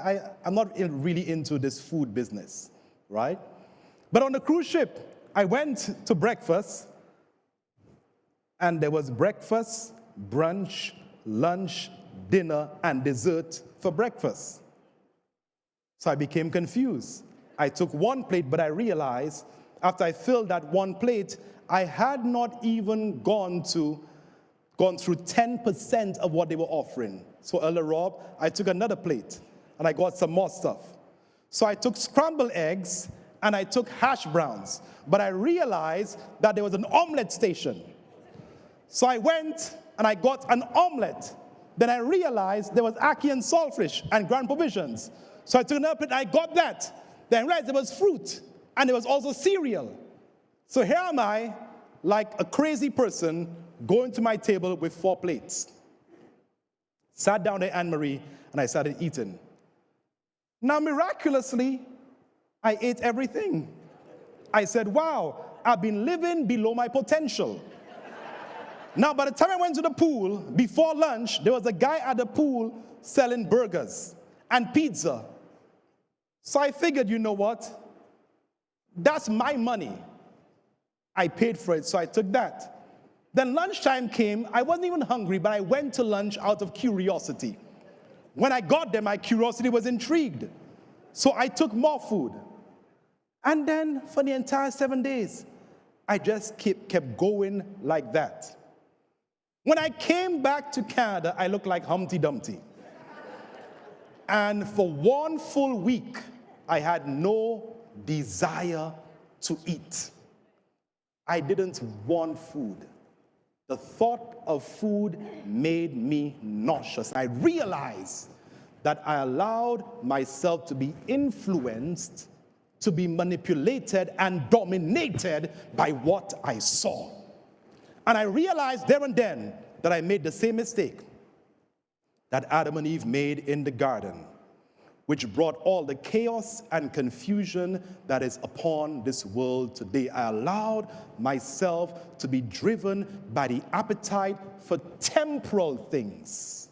I'm not really into this food business, right? But on the cruise ship, I went to breakfast, and there was breakfast, brunch, lunch, dinner, and dessert for breakfast. So I became confused. I took one plate, but I realized after I filled that one plate, I had not even gone through 10% of what they were offering. So Elder Rob, I took another plate, and I got some more stuff. So I took scrambled eggs, and I took hash browns. But I realized that there was an omelet station. So I went, and I got an omelet. Then I realized there was ackee and saltfish and grand provisions. So I took another plate, and I got that. Then I realized there was fruit, and there was also cereal. So here am I, like a crazy person, going to my table with 4 plates. Sat down there, Anne-Marie, and I started eating. Now, miraculously, I ate everything. I said, wow, I've been living below my potential. Now, by the time I went to the pool, before lunch, there was a guy at the pool selling burgers and pizza. So I figured, you know what? That's my money. I paid for it, so I took that. Then lunchtime came. I wasn't even hungry, but I went to lunch out of curiosity. When I got there, my curiosity was intrigued. So I took more food. And then for the entire 7 days, I just kept going like that. When I came back to Canada, I looked like Humpty Dumpty. And for 1 full week, I had no desire to eat. I didn't want food. The thought of food made me nauseous. I realized that I allowed myself to be influenced, to be manipulated and dominated by what I saw. And I realized there and then that I made the same mistake that Adam and Eve made in the garden, which brought all the chaos and confusion that is upon this world today. I allowed myself to be driven by the appetite for temporal things